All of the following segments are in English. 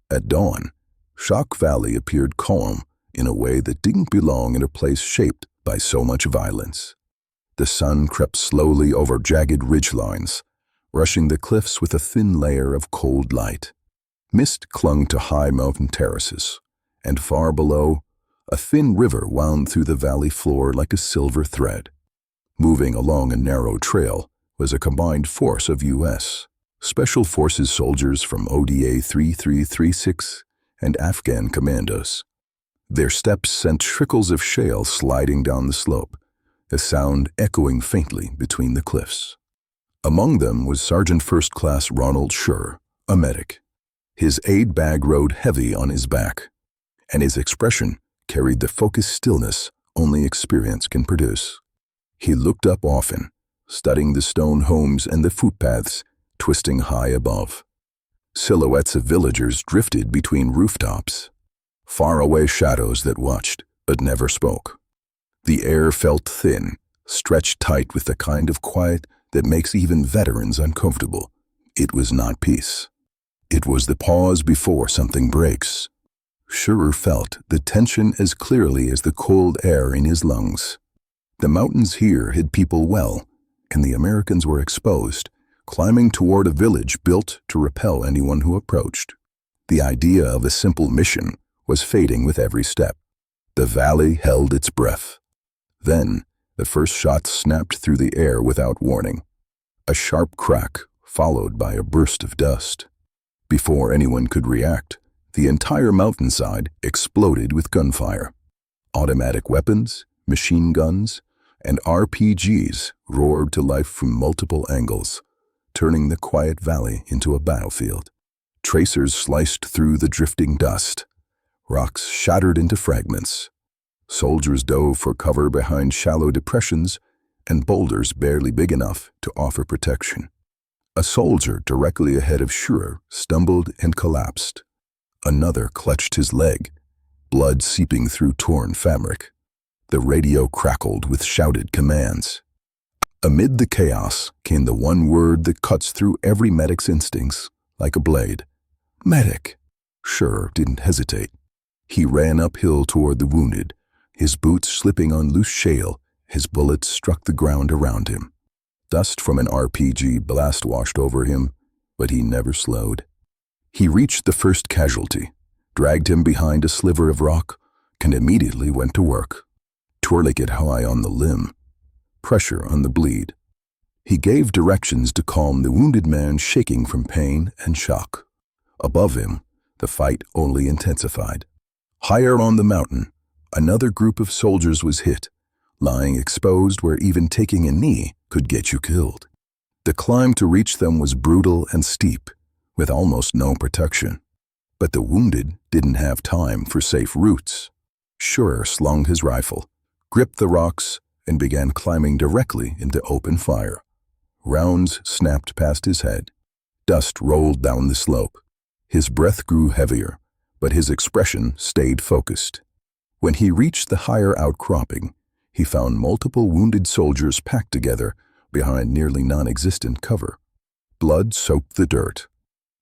At dawn, Shok Valley appeared calm in a way that didn't belong in a place shaped by so much violence. The sun crept slowly over jagged ridgelines, brushing the cliffs with a thin layer of cold light. Mist clung to high mountain terraces, and far below, a thin river wound through the valley floor like a silver thread. Moving along a narrow trail was a combined force of U.S. Special Forces soldiers from ODA 3336 and Afghan commandos. Their steps sent trickles of shale sliding down the slope, a sound echoing faintly between the cliffs. Among them was Sergeant First Class Ronald Shurer, a medic. His aid bag rode heavy on his back, and his expression carried the focused stillness only experience can produce. He looked up often, studying the stone homes and the footpaths twisting high above. Silhouettes of villagers drifted between rooftops, faraway shadows that watched but never spoke. The air felt thin, stretched tight with the kind of quiet that makes even veterans uncomfortable. It was not peace. It was the pause before something breaks. Shurer felt the tension as clearly as the cold air in his lungs. The mountains here hid people well, and the Americans were exposed, climbing toward a village built to repel anyone who approached. The idea of a simple mission was fading with every step. The valley held its breath. Then, the first shot snapped through the air without warning. A sharp crack, followed by a burst of dust. Before anyone could react, the entire mountainside exploded with gunfire. Automatic weapons, machine guns, and RPGs roared to life from multiple angles, turning the quiet valley into a battlefield. Tracers sliced through the drifting dust. Rocks shattered into fragments. Soldiers dove for cover behind shallow depressions and boulders barely big enough to offer protection. A soldier directly ahead of Shurer stumbled and collapsed. Another clutched his leg, blood seeping through torn fabric. The radio crackled with shouted commands. Amid the chaos came the one word that cuts through every medic's instincts like a blade. Medic. Shurer didn't hesitate. He ran uphill toward the wounded, his boots slipping on loose shale. His bullets struck the ground around him. Dust from an RPG blast washed over him, but he never slowed. He reached the first casualty, dragged him behind a sliver of rock, and immediately went to work, twirling it high on the limb, pressure on the bleed. He gave directions to calm the wounded man shaking from pain and shock. Above him, the fight only intensified. Higher on the mountain, another group of soldiers was hit, lying exposed where even taking a knee could get you killed. The climb to reach them was brutal and steep, with almost no protection. But the wounded didn't have time for safe routes. Shurer slung his rifle, gripped the rocks, and began climbing directly into open fire. Rounds snapped past his head. Dust rolled down the slope. His breath grew heavier, but his expression stayed focused. When he reached the higher outcropping, he found multiple wounded soldiers packed together behind nearly non-existent cover. Blood soaked the dirt.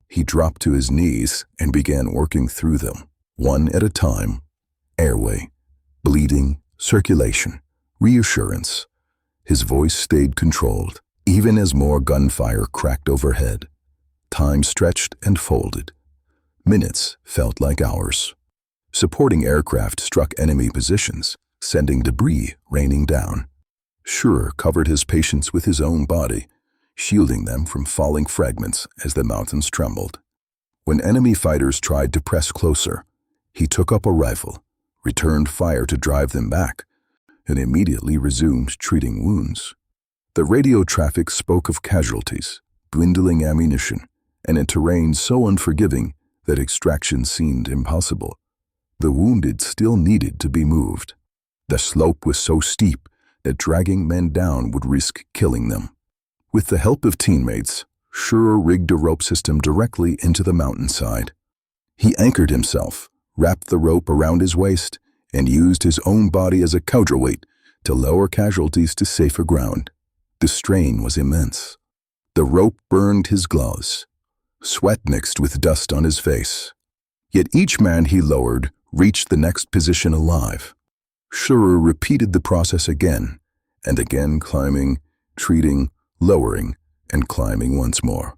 He dropped to his knees and began working through them, one at a time. Airway, bleeding, circulation, reassurance. His voice stayed controlled, even as more gunfire cracked overhead. Time stretched and folded. Minutes felt like hours. Supporting aircraft struck enemy positions, sending debris raining down. Shurer covered his patients with his own body, shielding them from falling fragments as the mountains trembled. When enemy fighters tried to press closer, he took up a rifle, returned fire to drive them back, and immediately resumed treating wounds. The radio traffic spoke of casualties, dwindling ammunition, and a terrain so unforgiving that extraction seemed impossible. The wounded still needed to be moved. The slope was so steep that dragging men down would risk killing them. With the help of teammates, Shurer rigged a rope system directly into the mountainside. He anchored himself, wrapped the rope around his waist, and used his own body as a counterweight to lower casualties to safer ground. The strain was immense. The rope burned his gloves. Sweat mixed with dust on his face. Yet each man he lowered reached the next position alive. Shurer repeated the process again and again, climbing, treating, lowering, and climbing once more.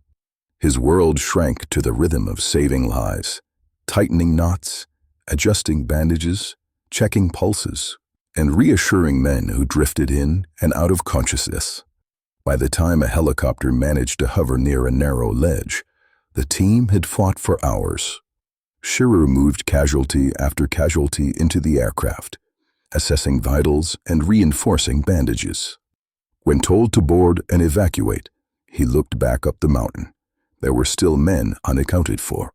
His world shrank to the rhythm of saving lives, tightening knots, adjusting bandages, checking pulses, and reassuring men who drifted in and out of consciousness. By the time a helicopter managed to hover near a narrow ledge, the team had fought for hours. Shurer moved casualty after casualty into the aircraft, assessing vitals and reinforcing bandages. When told to board and evacuate, he looked back up the mountain. There were still men unaccounted for.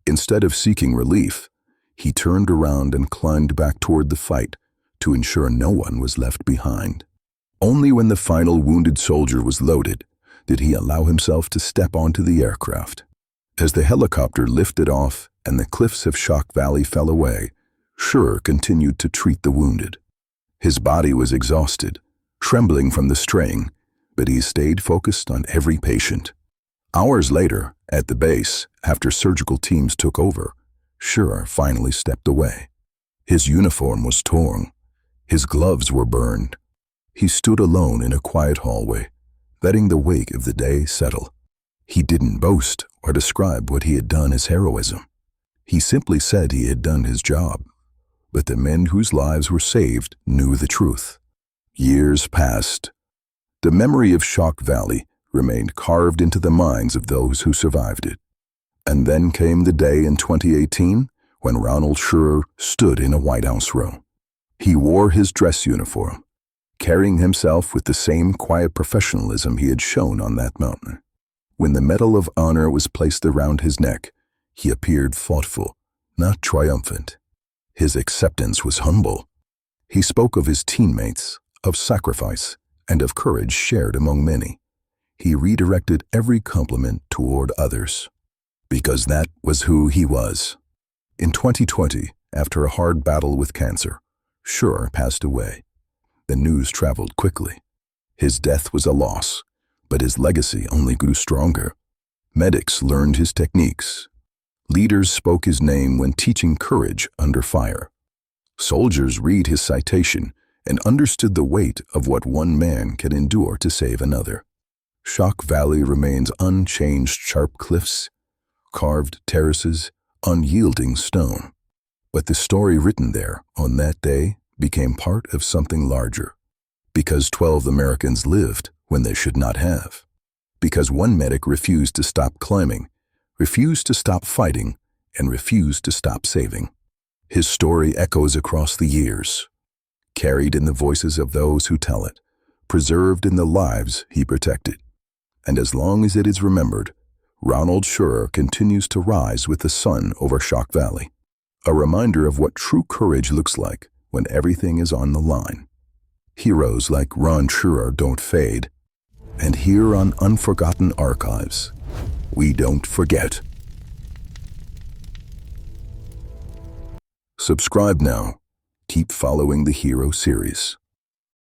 Instead of seeking relief, he turned around and climbed back toward the fight to ensure no one was left behind. Only when the final wounded soldier was loaded did he allow himself to step onto the aircraft. As the helicopter lifted off and the cliffs of Shok Valley fell away, Shurer continued to treat the wounded. His body was exhausted, trembling from the strain, but he stayed focused on every patient. Hours later, at the base, after surgical teams took over, Shurer finally stepped away. His uniform was torn. His gloves were burned. He stood alone in a quiet hallway, letting the wake of the day settle. He didn't boast or describe what he had done as heroism. He simply said he had done his job. But the men whose lives were saved knew the truth. Years passed. The memory of Shok Valley remained carved into the minds of those who survived it. And then came the day in 2018 when Ronald Shurer stood in a White House row. He wore his dress uniform, carrying himself with the same quiet professionalism he had shown on that mountain. When the Medal of Honor was placed around his neck, he appeared thoughtful, not triumphant. His acceptance was humble. He spoke of his teammates, of sacrifice, and of courage shared among many. He redirected every compliment toward others, because that was who he was. In 2020, after a hard battle with cancer, Shurer passed away. The news traveled quickly. His death was a loss, but his legacy only grew stronger. Medics learned his techniques. Leaders spoke his name when teaching courage under fire. Soldiers read his citation and understood the weight of what one man can endure to save another. Shok Valley remains unchanged, sharp cliffs, carved terraces, unyielding stone. But the story written there on that day became part of something larger. Because 12 Americans lived when they should not have. Because one medic refused to stop climbing, refused to stop fighting, and refused to stop saving. His story echoes across the years, carried in the voices of those who tell it, preserved in the lives he protected. And as long as it is remembered, Ronald Shurer continues to rise with the sun over Shok Valley, a reminder of what true courage looks like when everything is on the line. Heroes like Ron Shurer don't fade, and here on Unforgotten Archives, we don't forget. Subscribe now. Keep following the Hero series.